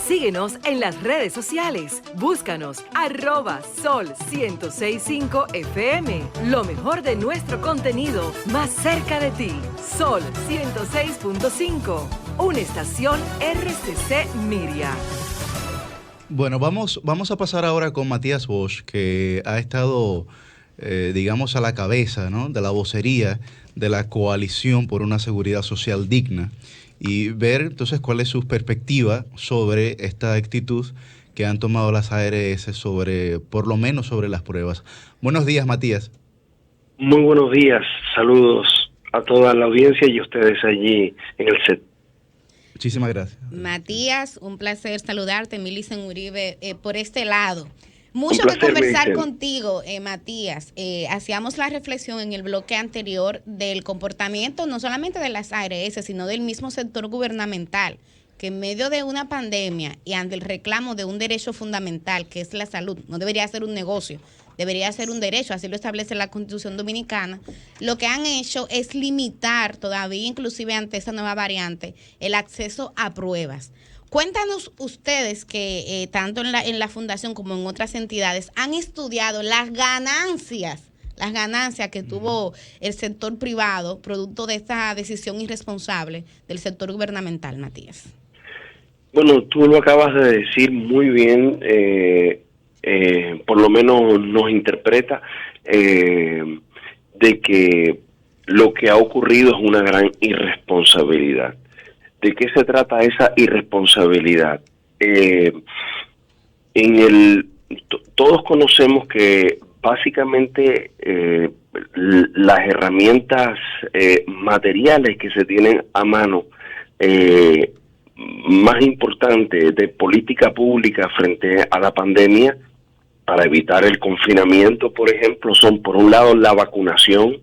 Síguenos en las redes sociales. Búscanos @Sol1065 FM. Lo mejor de nuestro contenido más cerca de ti. Sol 106.5. Una estación RCC Miria. Bueno, vamos a pasar ahora con Matías Bosch, que ha estado, digamos, a la cabeza, ¿no?, de la vocería de la Coalición por una Seguridad Social Digna, y ver entonces cuál es su perspectiva sobre esta actitud que han tomado las ARS sobre, por lo menos sobre las pruebas. Buenos días, Matías. Muy buenos días, saludos a toda la audiencia y a ustedes allí en el set. Muchísimas gracias. Matías, un placer saludarte, Milicen Uribe, por este lado. Mucho que conversar contigo, Matías. Hacíamos la reflexión en el bloque anterior del comportamiento no solamente de las ARS, sino del mismo sector gubernamental, que en medio de una pandemia y ante el reclamo de un derecho fundamental, que es la salud, no debería ser un negocio, debería ser un derecho, así lo establece la Constitución Dominicana, lo que han hecho es limitar todavía, inclusive ante esta nueva variante, el acceso a pruebas. Cuéntanos ustedes que tanto en la Fundación como en otras entidades han estudiado las ganancias que tuvo el sector privado producto de esta decisión irresponsable del sector gubernamental, Matías. Bueno, tú lo acabas de decir muy bien, por lo menos nos interpreta de que lo que ha ocurrido es una gran irresponsabilidad. ¿De qué se trata esa irresponsabilidad? Todos conocemos que básicamente las herramientas materiales que se tienen a mano, más importantes de política pública frente a la pandemia, para evitar el confinamiento, por ejemplo, son por un lado la vacunación,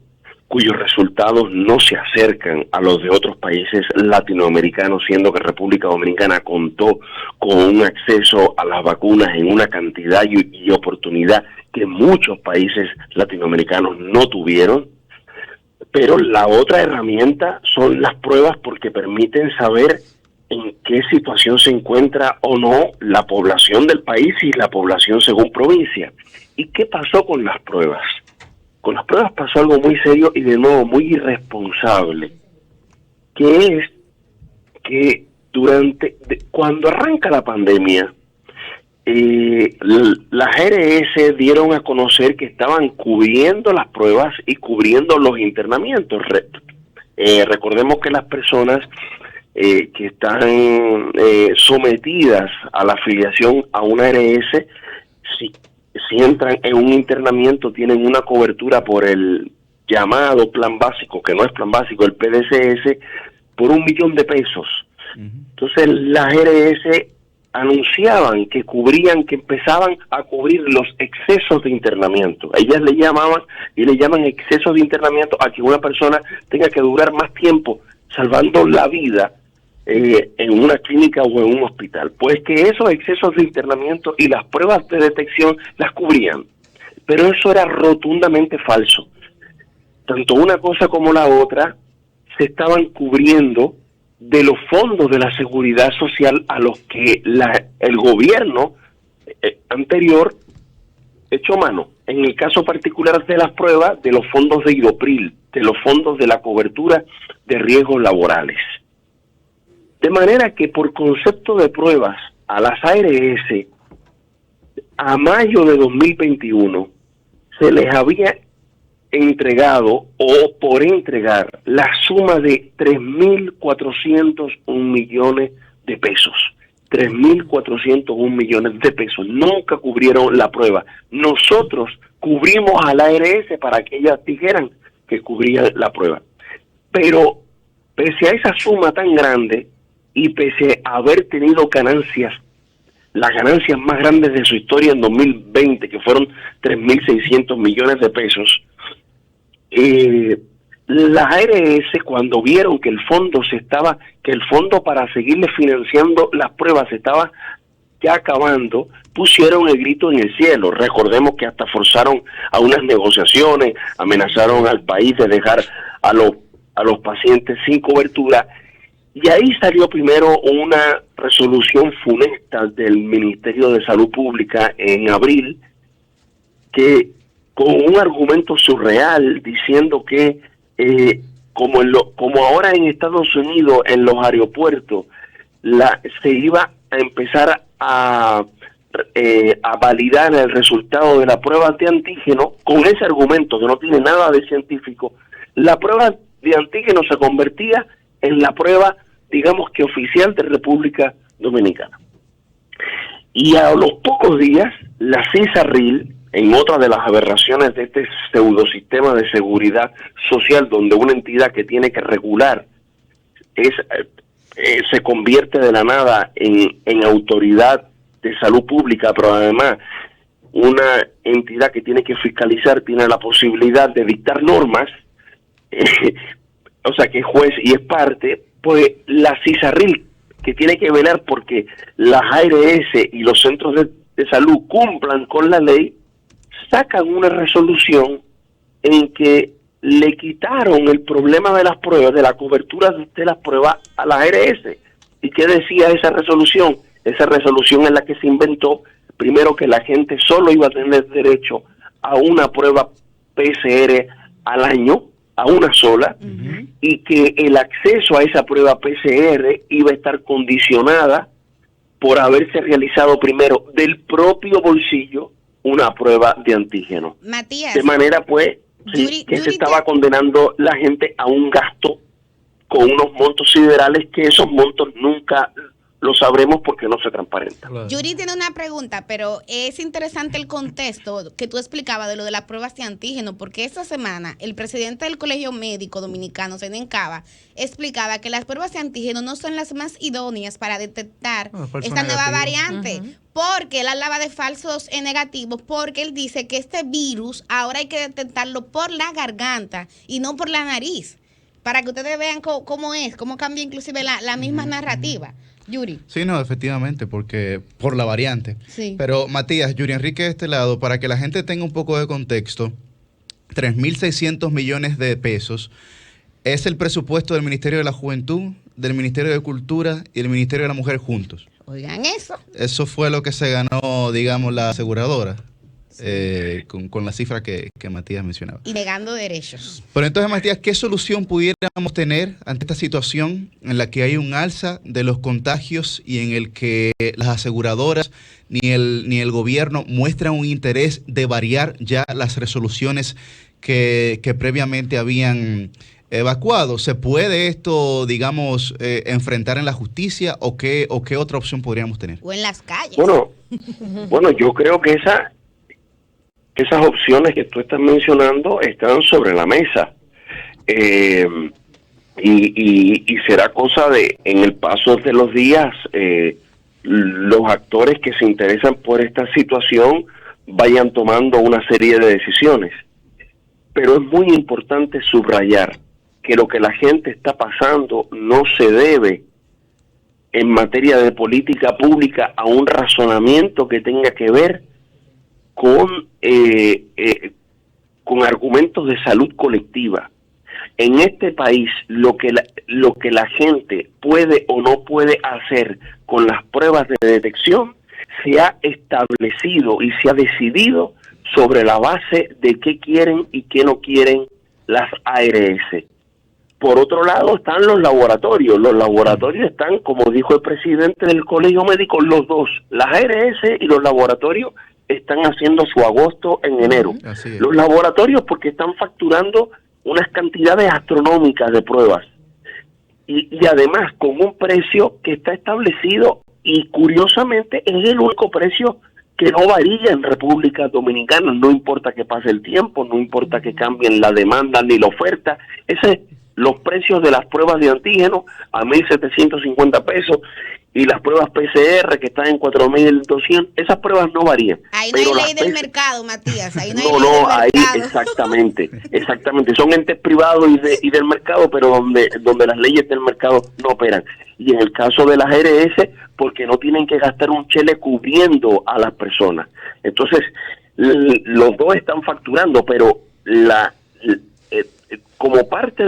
cuyos resultados no se acercan a los de otros países latinoamericanos, siendo que República Dominicana contó con un acceso a las vacunas en una cantidad y oportunidad que muchos países latinoamericanos no tuvieron. Pero la otra herramienta son las pruebas, porque permiten saber en qué situación se encuentra o no la población del país y la población según provincia. ¿Y qué pasó con las pruebas? Con las pruebas pasó algo muy serio y de nuevo muy irresponsable, que es que cuando arranca la pandemia, las ARS dieron a conocer que estaban cubriendo las pruebas y cubriendo los internamientos. Recordemos que las personas que están sometidas a la afiliación a una ARS, si entran en un internamiento, tienen una cobertura por el llamado plan básico, que no es plan básico, el PDCS, por $1 millón. Entonces las ARS anunciaban que empezaban a cubrir los excesos de internamiento. Ellas le llaman excesos de internamiento a que una persona tenga que durar más tiempo salvando la vida en una clínica o en un hospital. Pues que esos excesos de internamiento y las pruebas de detección las cubrían. Pero eso era rotundamente falso. Tanto una cosa como la otra se estaban cubriendo de los fondos de la seguridad social a los que el gobierno anterior echó mano. En el caso particular de las pruebas, de los fondos de IDOPRIL, de los fondos de la cobertura de riesgos laborales. De manera que por concepto de pruebas a las ARS, a mayo de 2021, se les había entregado o por entregar la suma de 3.401 millones de pesos. 3.401 millones de pesos. Nunca cubrieron la prueba. Nosotros cubrimos a la ARS para que ellas dijeran que cubrían la prueba. Pero pese a esa suma tan grande y pese a haber tenido ganancias, las ganancias más grandes de su historia en 2020, que fueron 3.600 millones de pesos, las ARS, cuando vieron que el fondo para seguirle financiando las pruebas se estaba ya acabando, pusieron el grito en el cielo. Recordemos que hasta forzaron a unas negociaciones, amenazaron al país de dejar a los pacientes sin cobertura, Y ahí salió primero una resolución funesta del Ministerio de Salud Pública en abril, que con un argumento surreal diciendo que como ahora en Estados Unidos en los aeropuertos se iba a empezar a validar el resultado de la prueba de antígeno, con ese argumento que no tiene nada de científico, la prueba de antígeno se convertía en la prueba, digamos que oficial de República Dominicana. Y a los pocos días, la CISARRIL, en otra de las aberraciones de este pseudosistema de seguridad social, donde una entidad que tiene que regular se convierte de la nada en autoridad de salud pública, pero además una entidad que tiene que fiscalizar, tiene la posibilidad de dictar normas, o sea que es juez y es parte, pues la CISARRIL, que tiene que velar porque las ARS y los centros de salud cumplan con la ley, sacan una resolución en que le quitaron el problema de las pruebas, de la cobertura de las pruebas a las ARS. ¿Y qué decía esa resolución? Esa resolución es la que se inventó, primero, que la gente solo iba a tener derecho a una prueba PCR al año, a una sola, y que el acceso a esa prueba PCR iba a estar condicionada por haberse realizado primero del propio bolsillo una prueba de antígeno. Matías. De manera, pues, que se estaba condenando la gente a un gasto con unos montos siderales, que esos montos nunca lo sabremos porque no se transparenta. Claro. Yuri tiene una pregunta, pero es interesante el contexto que tú explicabas de lo de las pruebas de antígeno, porque esta semana el presidente del Colegio Médico Dominicano, Senencaba, explicaba que las pruebas de antígeno no son las más idóneas para detectar esta nueva variante, porque él hablaba de falsos negativos, porque él dice que este virus ahora hay que detectarlo por la garganta y no por la nariz, para que ustedes vean cómo cambia inclusive la misma narrativa. Yuri. Sí, no, efectivamente, porque por la variante. Sí. Pero Matías, Yuri Enrique de este lado, para que la gente tenga un poco de contexto, 3.600 millones de pesos es el presupuesto del Ministerio de la Juventud, del Ministerio de Cultura y del Ministerio de la Mujer juntos. Oigan eso. Eso fue lo que se ganó, digamos, la aseguradora. Sí. Con la cifra que Matías mencionaba. Y negando derechos. Pero entonces, Matías, ¿qué solución pudiéramos tener ante esta situación en la que hay un alza de los contagios y en el que las aseguradoras ni el gobierno muestran un interés de variar ya las resoluciones que previamente habían evacuado? ¿Se puede esto, digamos, enfrentar en la justicia o qué otra opción podríamos tener? O en las calles. Bueno, yo creo que esas opciones que tú estás mencionando están sobre la mesa, y será cosa de, en el paso de los días, los actores que se interesan por esta situación vayan tomando una serie de decisiones. Pero es muy importante subrayar que lo que la gente está pasando no se debe, en materia de política pública, a un razonamiento que tenga que ver con argumentos de salud colectiva. En este país, lo que la gente puede o no puede hacer con las pruebas de detección se ha establecido y se ha decidido sobre la base de qué quieren y qué no quieren las ARS. Por otro lado están los laboratorios. Los laboratorios están, como dijo el presidente del Colegio Médico, los dos, las ARS y los laboratorios están haciendo su agosto en enero. Los laboratorios porque están facturando unas cantidades astronómicas de pruebas y además con un precio que está establecido y curiosamente es el único precio que no varía en República Dominicana, no importa que pase el tiempo, no importa que cambien la demanda ni la oferta. Los precios de las pruebas de antígeno a 1.750 pesos y las pruebas PCR que están en 4.200, esas pruebas no varían. Ahí no hay ley del mercado, Matías. Ahí no hay ley del mercado. Exactamente. Son entes privados y del mercado, pero donde las leyes del mercado no operan. Y en el caso de las ARS, porque no tienen que gastar un chele cubriendo a las personas. Entonces, los dos están facturando, pero como parte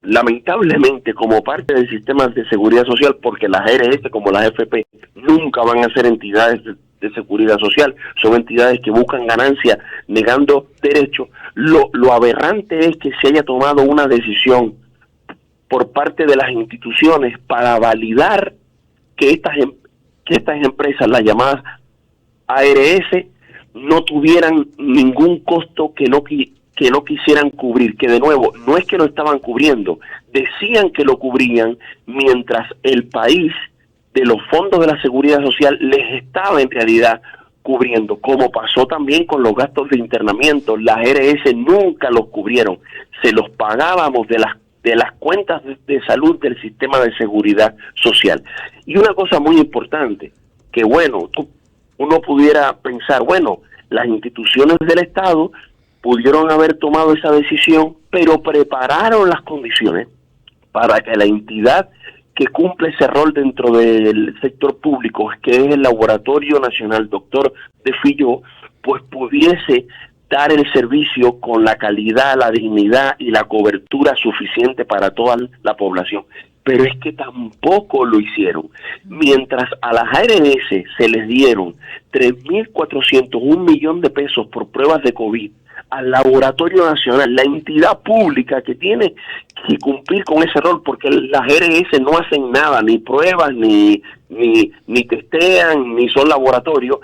lamentablemente, como parte del sistema de seguridad social, porque las ARS como las AFP nunca van a ser entidades de seguridad social, son entidades que buscan ganancia negando derechos. Lo aberrante es que se haya tomado una decisión por parte de las instituciones para validar que estas empresas, las llamadas ARS, no tuvieran ningún costo que no quisieran cubrir, que de nuevo, no es que lo estaban cubriendo, decían que lo cubrían mientras el país de los fondos de la seguridad social les estaba en realidad cubriendo, como pasó también con los gastos de internamiento. Las ARS nunca los cubrieron, se los pagábamos de las cuentas de salud del sistema de seguridad social. Y una cosa muy importante, que bueno, uno pudiera pensar, bueno, las instituciones del Estado pudieron haber tomado esa decisión, pero prepararon las condiciones para que la entidad que cumple ese rol dentro del sector público, que es el Laboratorio Nacional Dr. de Filló, pues pudiese dar el servicio con la calidad, la dignidad y la cobertura suficiente para toda la población. Pero es que tampoco lo hicieron. Mientras a las ARS se les dieron 3.400, $1 millón por pruebas de COVID, al Laboratorio Nacional, la entidad pública que tiene que cumplir con ese rol, porque las ARS no hacen nada, ni pruebas, ni testean, ni son laboratorios.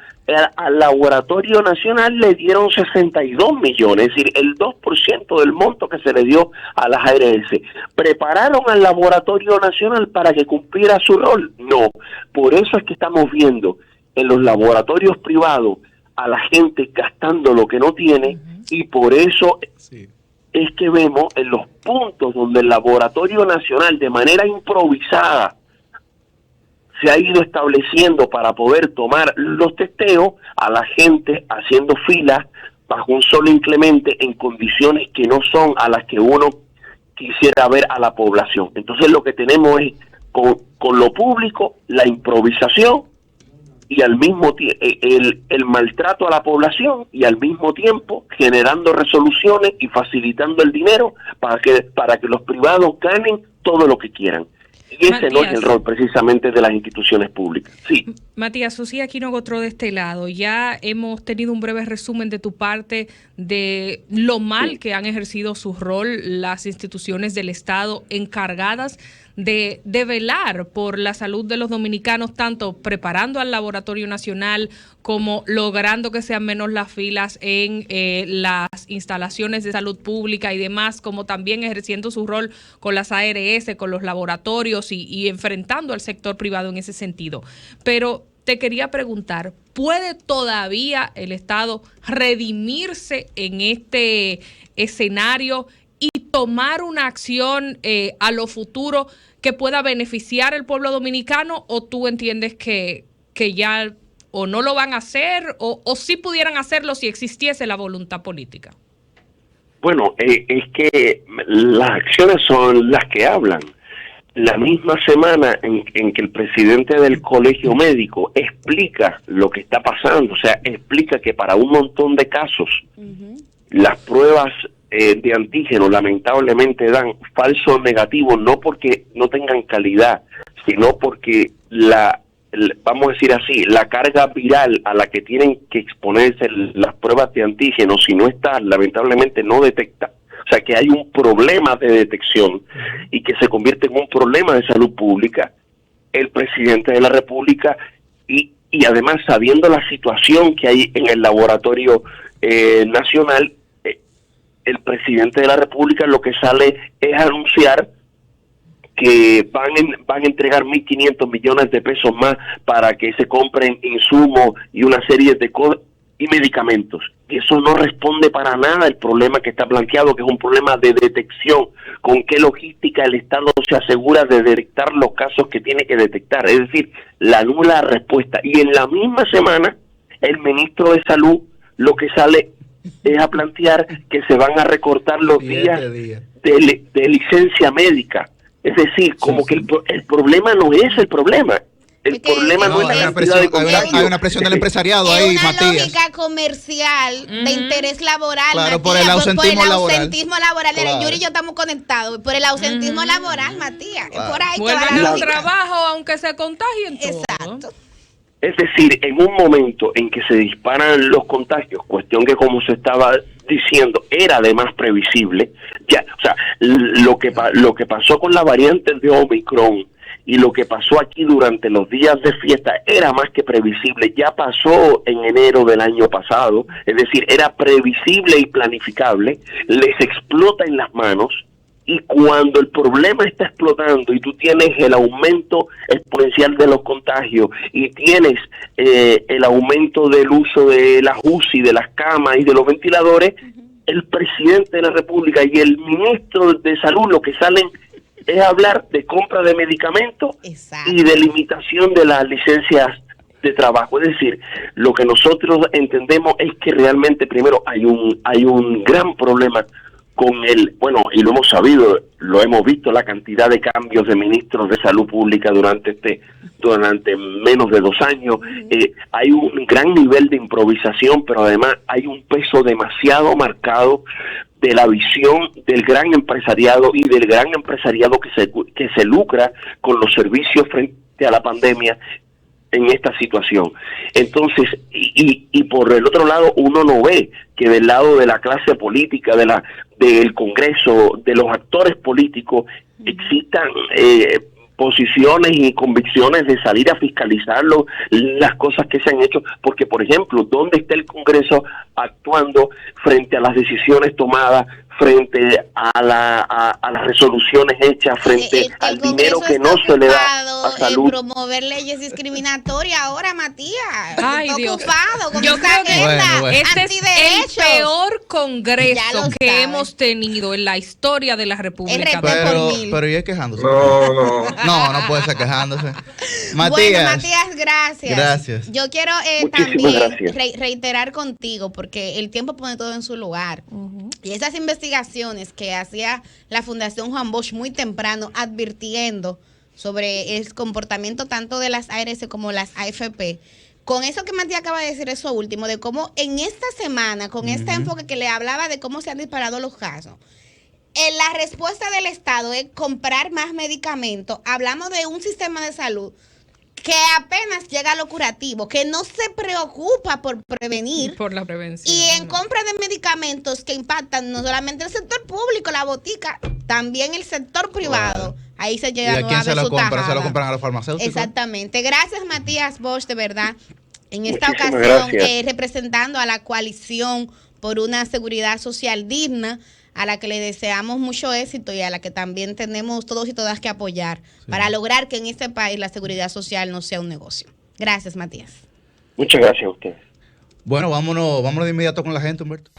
Al Laboratorio Nacional le dieron 62 millones, es decir, el 2% del monto que se le dio a las ARS. ¿Prepararon al Laboratorio Nacional para que cumpliera su rol? No. Por eso es que estamos viendo en los laboratorios privados a la gente gastando lo que no tiene, y por eso es que vemos en los puntos donde el Laboratorio Nacional de manera improvisada se ha ido estableciendo para poder tomar los testeos, a la gente haciendo filas bajo un sol inclemente en condiciones que no son a las que uno quisiera ver a la población. Entonces lo que tenemos es con lo público la improvisación y al mismo tiempo el maltrato a la población, y al mismo tiempo generando resoluciones y facilitando el dinero para que los privados ganen todo lo que quieran. Y ese Matías, no es el rol precisamente de las instituciones públicas. Sí. Matías, Sofía Aquino Gotró de este lado. Ya hemos tenido un breve resumen de tu parte de lo mal que han ejercido su rol las instituciones del Estado encargadas de velar por la salud de los dominicanos, tanto preparando al Laboratorio Nacional como logrando que sean menos las filas en las instalaciones de salud pública y demás, como también ejerciendo su rol con las ARS, con los laboratorios y enfrentando al sector privado en ese sentido. Pero te quería preguntar, ¿puede todavía el Estado redimirse en este escenario y tomar una acción a lo futuro que pueda beneficiar al pueblo dominicano, o tú entiendes que ya o no lo van a hacer o sí pudieran hacerlo si existiese la voluntad política? Bueno, es que las acciones son las que hablan. La misma semana en que el presidente del colegio médico explica lo que está pasando, o sea, explica que para un montón de casos las pruebas de antígeno lamentablemente dan falsos negativos, no porque no tengan calidad, sino porque vamos a decir así, la carga viral a la que tienen que exponerse las pruebas de antígeno, si no está, lamentablemente no detecta. O sea, que hay un problema de detección y que se convierte en un problema de salud pública. El presidente de la República, y además sabiendo la situación que hay en el Laboratorio Nacional, el presidente de la República lo que sale es anunciar que van a entregar 1.500 millones de pesos más para que se compren insumos y una serie de cosas y medicamentos. Y eso no responde para nada al problema que está planteado, que es un problema de detección. ¿Con qué logística el Estado se asegura de detectar los casos que tiene que detectar? Es decir, la nula respuesta. Y en la misma semana, el ministro de Salud lo que sale es a plantear que se van a recortar los días de licencia médica. Es decir, como que el problema no es el problema. El problema no es la cantidad de contagios. Hay una presión del empresariado ahí, Matías. Es una lógica comercial de interés laboral, claro, Matías, por el ausentismo laboral. Claro. Yuri y yo estamos conectados por el ausentismo laboral, Matías. Claro. Es por ahí Vuelven que va la al lógica. trabajo aunque se contagien todos. Exacto. Es decir, en un momento en que se disparan los contagios, cuestión que como se estaba diciendo era además previsible, ya, o sea, lo que pasó con la variante de Omicron y lo que pasó aquí durante los días de fiesta era más que previsible, ya pasó en enero del año pasado, es decir, era previsible y planificable, les explota en las manos. Y cuando el problema está explotando y tú tienes el aumento exponencial de los contagios y tienes el aumento del uso de las UCI, de las camas y de los ventiladores, el presidente de la República y el ministro de Salud lo que salen es hablar de compra de medicamentos y de limitación de las licencias de trabajo. Es decir, lo que nosotros entendemos es que realmente primero hay un gran problema con y lo hemos sabido, lo hemos visto, la cantidad de cambios de ministros de salud pública durante menos de 2 años. Hay un gran nivel de improvisación, pero además hay un peso demasiado marcado de la visión del gran empresariado y del gran empresariado que se lucra con los servicios frente a la pandemia en esta situación. Entonces, y por el otro lado, uno no ve que del lado de la clase política, del Congreso, de los actores políticos, existan posiciones y convicciones de salir a fiscalizar las cosas que se han hecho, porque, por ejemplo, ¿dónde está el Congreso actuando frente a las decisiones tomadas, frente a las resoluciones hechas, frente al dinero que no se le da a salud? Promover leyes discriminatorias ahora, Matías. Ay, está Dios. ocupado con Yo esa creo agenda que este es el peor Ya congreso lo que saben. hemos tenido en la historia de la República. Pero ¿y es quejándose? No No puede ser quejándose. Matías. Bueno, Matías, gracias. Gracias. Yo quiero Muchísimas también gracias. reiterar contigo, porque el tiempo pone todo en su lugar. Y esas investigaciones que hacía la Fundación Juan Bosch muy temprano, advirtiendo sobre el comportamiento tanto de las ARS como las AFP, con eso que Matías acaba de decir, eso último, de cómo en esta semana, con este enfoque que le hablaba de cómo se han disparado los casos, la respuesta del Estado es comprar más medicamentos. Hablamos de un sistema de salud que apenas llega a lo curativo, que no se preocupa por prevenir. Por la prevención. Y en compra de medicamentos que impactan no solamente el sector público, la botica, también el sector privado. Ahí se llega ¿Y a quién se lo compran? tajada. ¿Se lo compran a los farmacéuticos? Exactamente. Gracias, Matías Bosch, de verdad. En esta Muchísimas ocasión, gracias. representando a la coalición por una seguridad social digna, a la que le deseamos mucho éxito y a la que también tenemos todos y todas que apoyar para lograr que en este país la seguridad social no sea un negocio. Gracias, Matías. Muchas gracias a ustedes. Bueno, vámonos de inmediato con la gente, Humberto.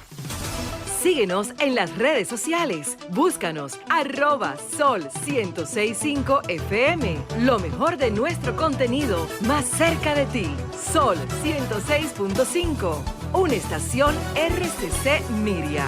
Síguenos en las redes sociales. Búscanos @Sol1065 FM. Lo mejor de nuestro contenido más cerca de ti. Sol 106.5. Una estación RCC Miria.